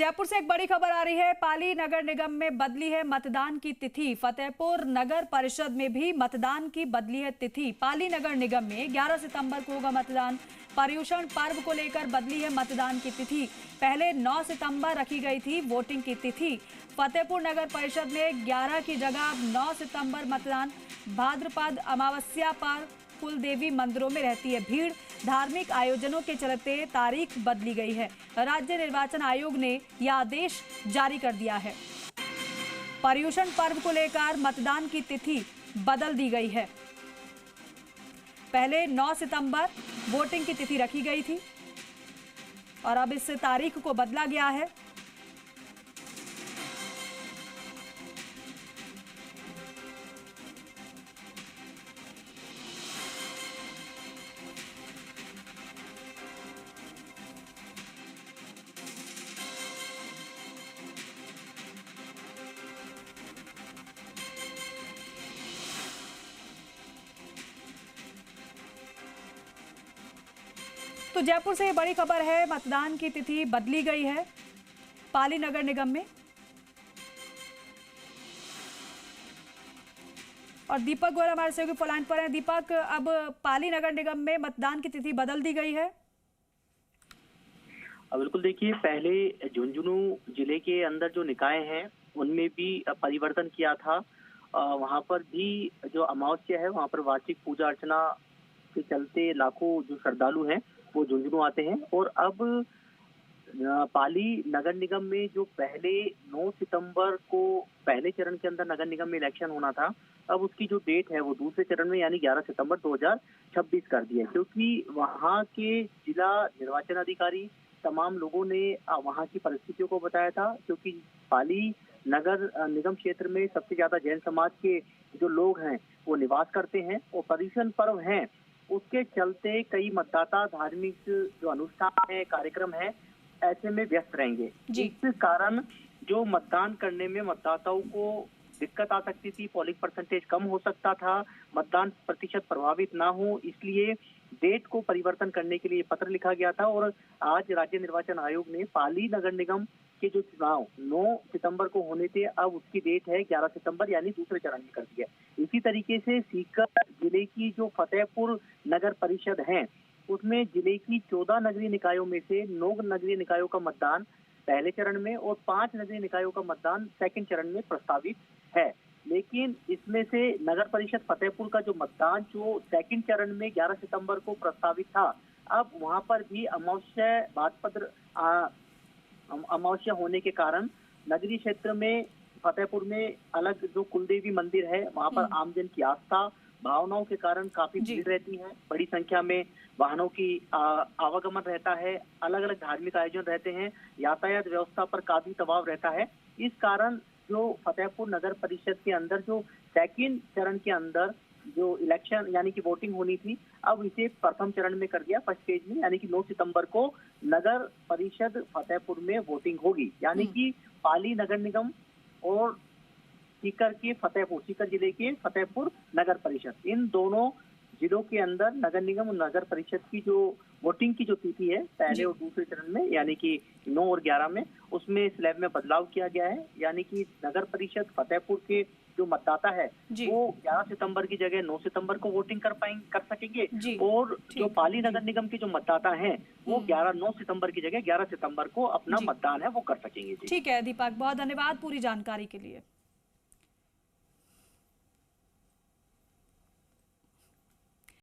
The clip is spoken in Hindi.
जयपुर से एक बड़ी खबर आ रही है। पाली नगर निगम में बदली है मतदान की तिथि। फतेहपुर नगर परिषद में भी मतदान की बदली है तिथि। पाली नगर निगम में 11 सितंबर को होगा मतदान। पर्युषण पर्व को लेकर बदली है मतदान की तिथि। पहले 9 सितंबर रखी गई थी वोटिंग की तिथि। फतेहपुर नगर परिषद में 11 की जगह 9 सितंबर मतदान। भाद्रपद अमावस्या पर कुल देवी मंदिरों में रहती है भीड़। धार्मिक आयोजनों के चलते तारीख बदली गई है। राज्य निर्वाचन आयोग ने यह आदेश जारी कर दिया है। पर्युषण पर्व को लेकर मतदान की तिथि बदल दी गई है। पहले 9 सितंबर वोटिंग की तिथि रखी गई थी और अब इस तारीख को बदला गया है। तो जयपुर से ये बड़ी खबर है, मतदान की तिथि बदली गई है पाली नगर निगम में। और दीपक गोयल हमारे सहयोगी फोन लाइन पर हैं। दीपक, अब पाली नगर निगम में मतदान की तिथि बदल दी गई है। बिल्कुल, देखिए, पहले झुंझुनू जिले के अंदर जो निकाय हैं उनमें भी परिवर्तन किया था। वहां पर भी जो अमावस्या है वहां पर वार्षिक पूजा अर्चना के चलते लाखों जो श्रद्धालु हैं वो झुंझुनू आते हैं। और अब पाली नगर निगम में जो पहले 9 सितंबर को पहले चरण के अंदर नगर निगम में इलेक्शन होना था, अब उसकी जो डेट है वो दूसरे चरण में यानी 11 सितंबर 2026 कर दी है। क्योंकि वहां के जिला निर्वाचन अधिकारी तमाम लोगों ने वहां की परिस्थितियों को बताया था। क्योंकि पाली नगर निगम क्षेत्र में सबसे ज्यादा जैन समाज के जो लोग हैं वो निवास करते हैं और पर्युषण पर्व है, उसके चलते कई मतदाता धार्मिक जो अनुष्ठान है, कार्यक्रम है, ऐसे में व्यस्त रहेंगे। इस कारण जो मतदान करने में मतदाताओं को दिक्कत आ सकती थी, पोलिंग परसेंटेज कम हो सकता था, मतदान प्रतिशत प्रभावित ना हो, इसलिए डेट को परिवर्तन करने के लिए पत्र लिखा गया था। और आज राज्य निर्वाचन आयोग ने पाली नगर निगम के जो चुनाव 9 सितंबर को होने थे, अब उसकी डेट है 11 सितंबर यानी दूसरे चरण में कर दी है। इसी तरीके से सीकर जिले की जो फतेहपुर नगर परिषद है उसमें जिले की 14 नगरीय निकायों में से 9 नगरीय निकायों का मतदान पहले चरण में और 5 नगरीय निकायों का मतदान सेकंड चरण में प्रस्तावित है। लेकिन इसमें से नगर परिषद फतेहपुर का जो मतदान जो सेकंड चरण में 11 सितंबर को प्रस्तावित था, अब वहां पर भी अमावस्या भाद्रपद अमावस्या होने के कारण नगरीय क्षेत्र में फतेहपुर में अलग जो कुलदेवी मंदिर है वहां पर आमजन की आस्था भावनाओं के कारण काफी भीड़ रहती है। बड़ी संख्या में वाहनों की आवागमन रहता है, अलग अलग धार्मिक आयोजन रहते हैं, यातायात व्यवस्था पर काफी दबाव रहता है। इस कारण जो फतेहपुर नगर परिषद के अंदर जो सेकंड चरण के अंदर जो इलेक्शन यानी कि वोटिंग होनी थी, अब इसे प्रथम चरण में कर दिया, फर्स्ट फेज में, यानी कि 9 सितंबर को नगर परिषद फतेहपुर में वोटिंग होगी। यानी कि पाली नगर निगम और सीकर जिले के फतेहपुर नगर परिषद, इन दोनों जिलों के अंदर नगर निगम और नगर परिषद की जो वोटिंग की जो तिथि है पहले और दूसरे चरण में यानी कि 9 और 11 में, उसमें स्लैब में बदलाव किया गया है। यानी कि नगर परिषद फतेहपुर के जो मतदाता है वो 11 सितंबर की जगह 9 सितंबर को वोटिंग कर सकेंगे और जो पाली नगर निगम के जो मतदाता हैं वो 9 सितंबर की जगह 11 सितंबर को अपना मतदान है वो कर सकेंगे। ठीक है दीपक, बहुत धन्यवाद पूरी जानकारी के लिए।